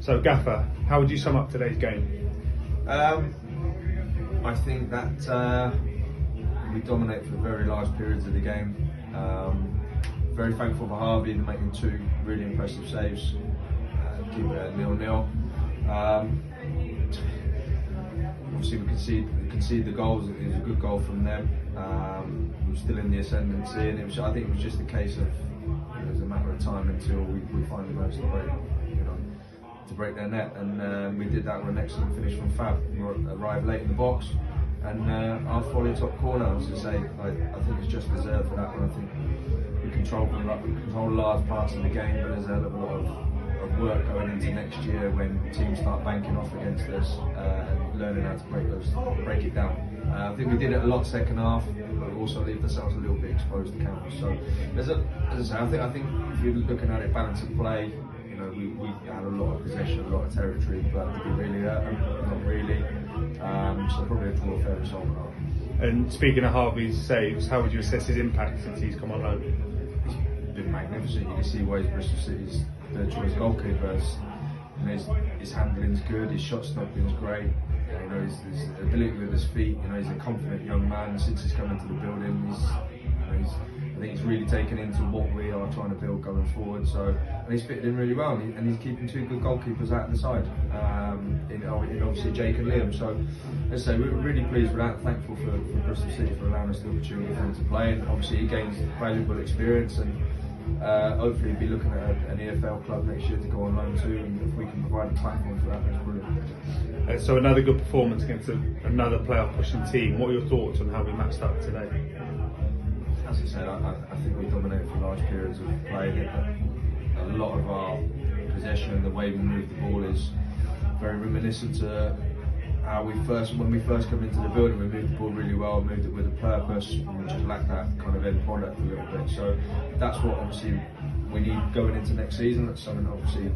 So Gaffer, how would you sum up today's game? I think that we dominate for very large periods of the game. Very thankful for Harvey for making 2 really impressive saves, keep it at 0-0. Obviously we concede the goals. It was a good goal from them. We're still in the ascendancy, and I think it was just a case of it was a matter of time until we finally managed to break their net, and we did that with an excellent finish from Fab. We arrived late in the box, and our volley top corner, as I say, I think it's just deserved for that one. I think we control large parts of the game, but there's a hell of a lot of work going into next year when teams start banking off against us and learning how to break it down. I think we did it a lot second half, but also left ourselves a little bit exposed to counters. So, as I say, I think if you're looking at it, balance of play, we had a lot of possession, a lot of territory, but did we really hurt them? Not really. So probably a draw, fair result. And speaking of Harvey's saves, how would you assess his impact since he's come on loan? He's been magnificent. You can see why he's Bristol City's third choice goalkeeper. His handling's good, his shot stopping's great. His ability with his feet. He's a confident young man. Since he's come into the building, I think he's really taken into what we are trying to build going forward. So, and he's fitted in really well, and he's keeping 2 good goalkeepers out of the side, in obviously Jake and Liam. So, as I say, we're really pleased with that. Thankful for Bristol City for allowing us the opportunity for him to play, and obviously he gains valuable experience, and hopefully be looking at an EFL club next year to go on loan too. And if we can provide a platform for that, that's brilliant. So another good performance against another playoff pushing team. What are your thoughts on how we matched up today? As I said, I think we dominated for large periods of play. A lot of our possession, the way we move the ball, is very reminiscent to how when we first come into the building. We moved the ball really well, moved it with a purpose, and we just lacked that kind of end product a little bit. So that's what obviously we need going into next season. That's something obviously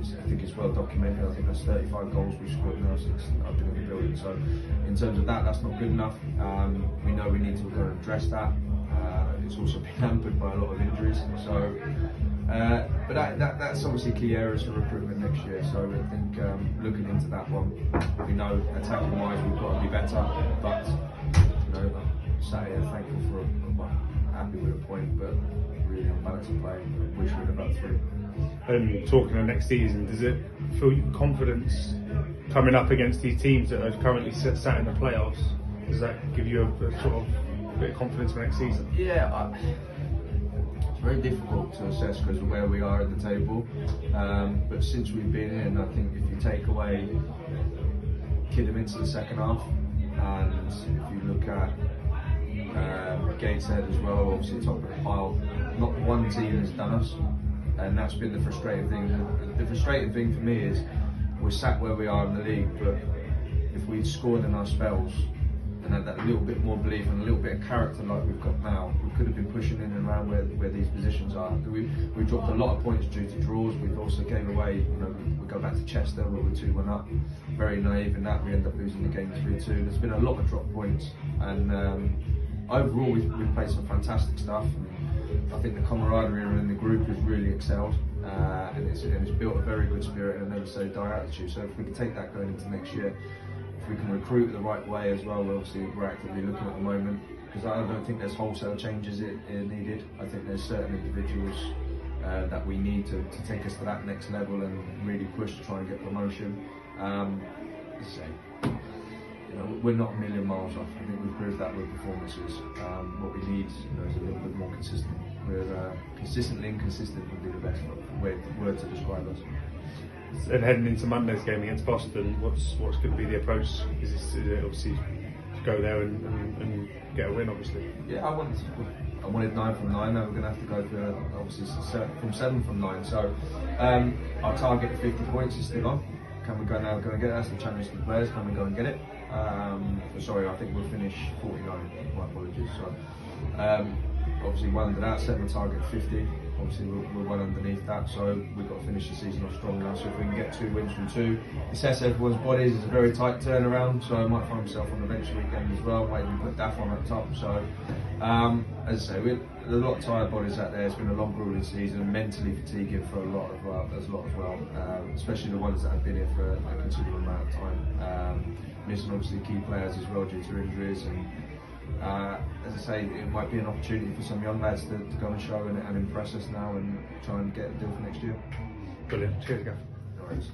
I think it's well documented. I think there's 35 goals we've scored now since I've been in the building. So in terms of that's not good enough. We know we need to go and address that. It's also been hampered by a lot of injuries. So, but that's obviously key areas for recruitment next year. So I think looking into that one, we know attacking wise we've got to be better. But Saturday, I'm thankful for happy with a point, but really on balance of play, wish we'd have had 3. And talking of next season, does it fill you with confidence coming up against these teams that are currently sat in the playoffs? Does that give you a sort of bit of confidence for next season? Yeah, it's very difficult to assess because of where we are at the table. But since we've been in, I think if you take away Kidham into the second half, and if you look at Gateshead as well, obviously top of the pile, not one team has done us, and that's been the frustrating thing. The frustrating thing for me is we're sat where we are in the league, but if we'd scored in our spells and had that little bit more belief and a little bit of character like we've got now, we could have been pushing in and around where these positions are. We dropped a lot of points due to draws. We've also gave away, we go back to Chester where we're 2-1 up, very naive in that, we end up losing the game 3-2. There's been a lot of drop points, and overall we've played some fantastic stuff. I think the camaraderie in the group has really excelled, and it's built a very good spirit and a never say die attitude. So if we can take that going into next year, if we can recruit the right way as well, obviously we're actively looking at the moment, because I don't think there's wholesale changes needed. I think there's certain individuals that we need to take us to that next level and really push to try and get promotion. We're not a million miles off. I think we've proved that with performances. What we need is a little bit more consistent. We're consistently inconsistent would be the best word to describe us. And heading into Monday's game against Boston, what's going to be the approach? Is it obviously to go there and get a win, obviously? Yeah, I wanted 9 from 9. Now we're going to have to go for obviously 7 from 9. So our target of 50 points is still on. Can we go and get it? That's the challenge to the players. Can we go and get it? Sorry, I think we'll finish 49. My apologies. So obviously well under that, set the target at 50. Obviously we're well underneath that, so we've got to finish the season off strong now. So if we can get 2 wins from 2, assess everyone's bodies. It's a very tight turnaround, so I might find myself on the bench weekend as well. Might even put Daff on up top. So As I say, there's a lot of tired bodies out there. It's been a long, grueling season, mentally fatiguing for a lot as well. Especially the ones that have been here for a considerable amount of time. Missing obviously key players as well due to injuries, and as I say, it might be an opportunity for some young lads to go and show and impress us now and try and get a deal for next year. Brilliant. Cheers, Gav. No worries.